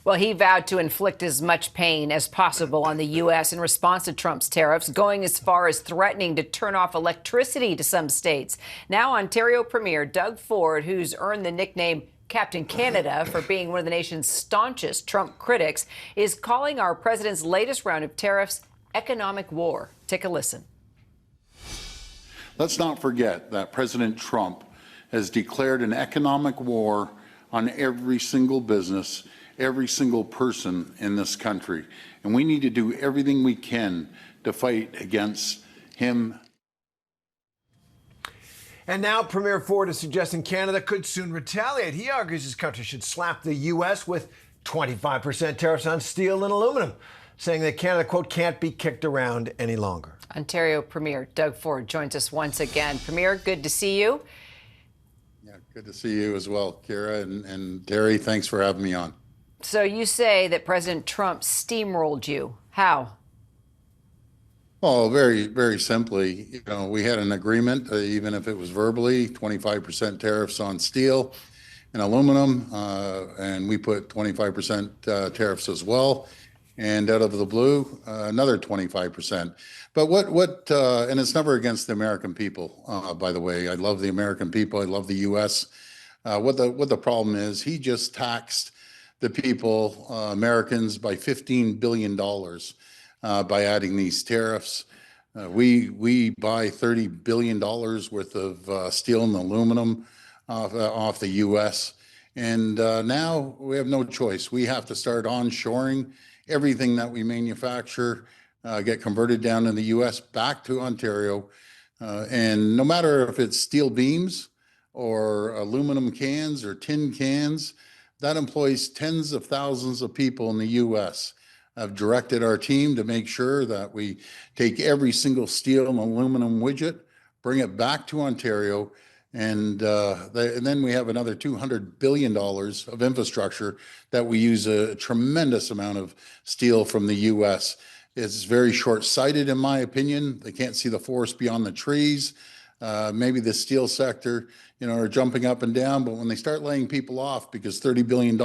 Well, he vowed to inflict as much pain as possible on the U.S. in response to Trump's tariffs, going as far as threatening to turn off electricity to some states. Now, Ontario Premier Doug Ford, who's earned the nickname Captain Canada for being one of the nation's staunchest Trump critics, is calling our president's latest round of tariffs economic war. Take a listen. Let's not forget that President Trump has declared an economic war on every single business, every single person in this country. And we need to do everything we can to fight against him. And now Premier Ford is suggesting Canada could soon retaliate. He argues his country should slap the U.S. with 25% tariffs on steel and aluminum, saying that Canada, quote, can't be kicked around any longer. Ontario Premier Doug Ford joins us once again. Premier, good to see you. Yeah, good to see you as well, Kira. And Terry, thanks for having me on. So you say that President Trump steamrolled you. How? Oh, very, very simply, we had an agreement, even if it was verbally, 25% tariffs on steel and aluminum, and we put 25% tariffs as well. And out of the blue, another 25%. But and it's never against the American people, by the way. I love the American people. I love the U.S. What the problem is, he just taxed the people, Americans, by $15 billion by adding these tariffs. We buy $30 billion worth of steel and aluminum off the U.S. And now we have no choice. We have to start onshoring everything that we manufacture, get converted down in the U.S. back to Ontario. And no matter if it's steel beams or aluminum cans or tin cans, that employs tens of thousands of people in the U.S. I've directed our team to make sure that we take every single steel and aluminum widget, bring it back to Ontario, and then we have another $200 billion of infrastructure that we use a tremendous amount of steel from the U.S. It's very short-sighted, in my opinion. They can't see the forest beyond the trees. Maybe the steel sector, are jumping up and down, but when they start laying people off because $30 billion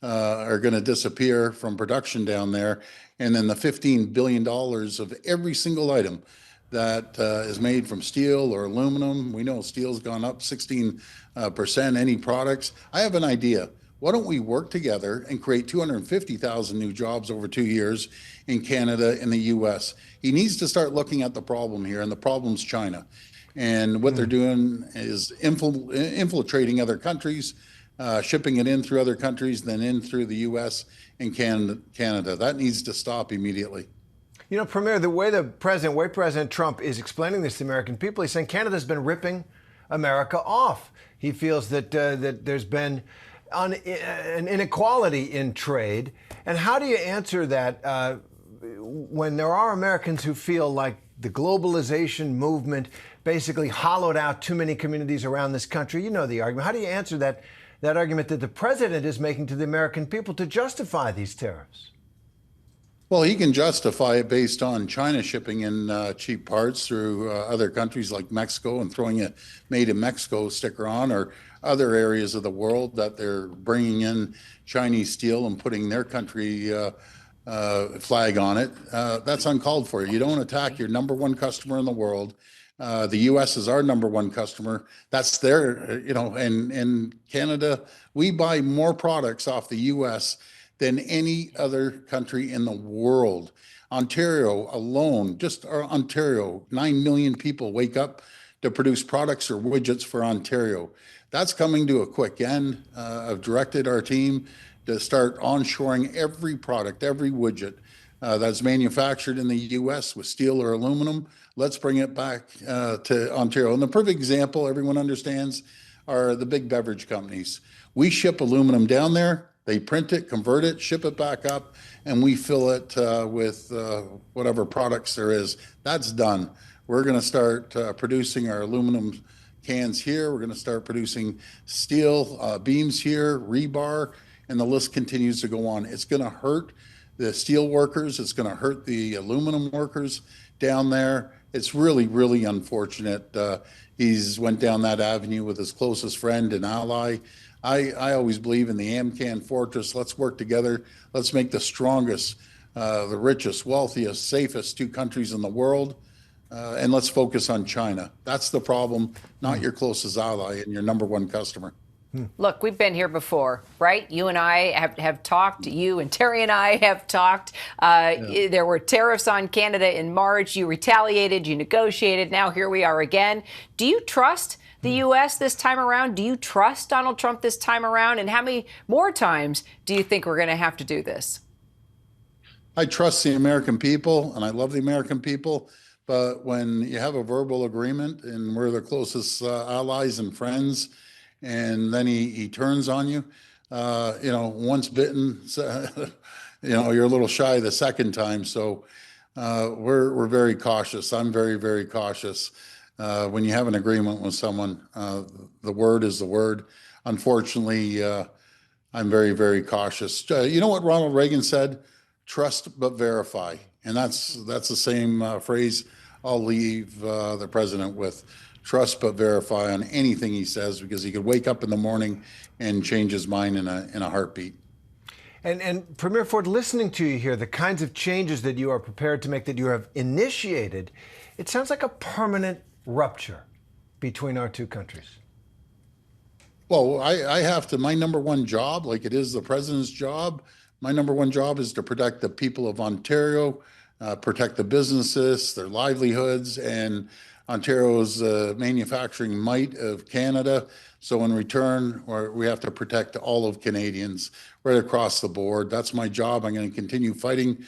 are going to disappear from production down there, and then the $15 billion of every single item that is made from steel or aluminum. We know steel's gone up 16%, any products. I have an idea. Why don't we work together and create 250,000 new jobs over 2 years in Canada and the U.S.? He needs to start looking at the problem here, and the problem's China. And what they're doing is infiltrating other countries, shipping it in through other countries, then in through the U.S. and Canada. That needs to stop immediately. Premier, the way President Trump is explaining this to the American people, he's saying Canada's been ripping America off. He feels that there's been an inequality in trade. And how do you answer that when there are Americans who feel like the globalization movement basically hollowed out too many communities around this country? You know the argument. How do you answer that argument that the president is making to the American people to justify these tariffs? Well, he can justify it based on China shipping in cheap parts through other countries like Mexico and throwing a made in Mexico sticker on, or other areas of the world that they're bringing in Chinese steel and putting their country flag on it. That's uncalled for. You don't attack your number one customer in the world. The U.S. is our number one customer. That's their, and Canada, we buy more products off the U.S. than any other country in the world. Ontario alone, just Ontario, 9 million people wake up to produce products or widgets for Ontario. That's coming to a quick end. I've directed our team to start onshoring every product, every widget that's manufactured in the U.S. with steel or aluminum. Let's bring it back to Ontario. And the perfect example, everyone understands, are the big beverage companies. We ship aluminum down there, they print it, convert it, ship it back up, and we fill it with whatever products there is. That's done. We're going to start producing our aluminum cans here. We're going to start producing steel beams here, rebar, and the list continues to go on. It's going to hurt the steel workers. It's going to hurt the aluminum workers down there. It's really, really unfortunate. He's went down that avenue with his closest friend and ally. I always believe in the AMCAN fortress. Let's work together. Let's make the strongest, the richest, wealthiest, safest two countries in the world. And let's focus on China. That's the problem, not your closest ally and your number one customer. Look, we've been here before, right? You and I have talked. You and Terry and I have talked. There were tariffs on Canada in March. You retaliated. You negotiated. Now here we are again. Do you trust the U.S. this time around? Do you trust Donald Trump this time around? And how many more times do you think we're going to have to do this? I trust the American people, and I love the American people. But when you have a verbal agreement and we're the closest allies and friends, and then he turns on you, once bitten, you're a little shy the second time. So we're very cautious. I'm very, very cautious. When you have an agreement with someone, the word is the word. Unfortunately, I'm very, very cautious. You know what Ronald Reagan said? Trust but verify. And that's the same phrase I'll leave the president with. Trust but verify on anything he says, because he could wake up in the morning and change his mind in a heartbeat. And Premier Ford, listening to you here, the kinds of changes that you are prepared to make, that you have initiated, it sounds like a permanent rupture between our two countries. Well, I have to, my number one job, like it is the president's job, my number one job is to protect the people of Ontario, protect the businesses, their livelihoods, and Ontario's manufacturing might of Canada. So in return, we have to protect all of Canadians right across the board. That's my job. I'm going to continue fighting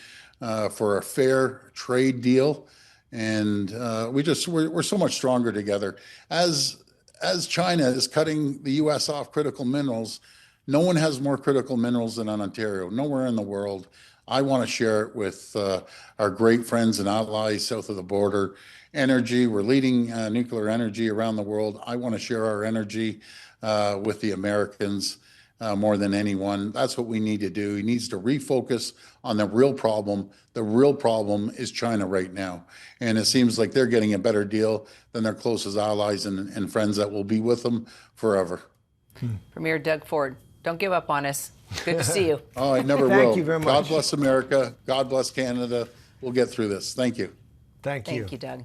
for a fair trade deal. And we're so much stronger together. As China is cutting the U.S. off critical minerals, no one has more critical minerals than Ontario, nowhere in the world. I want to share it with our great friends and allies south of the border. Energy, we're leading nuclear energy around the world. I want to share our energy with the Americans more than anyone. That's what we need to do. He needs to refocus on the real problem. The real problem is China right now. And it seems like they're getting a better deal than their closest allies and friends that will be with them forever. Premier Doug Ford, don't give up on us. Good to see you. Oh, I never will. Thank you very much. God bless America. God bless Canada. We'll get through this. Thank you. Thank you. Thank you, Doug.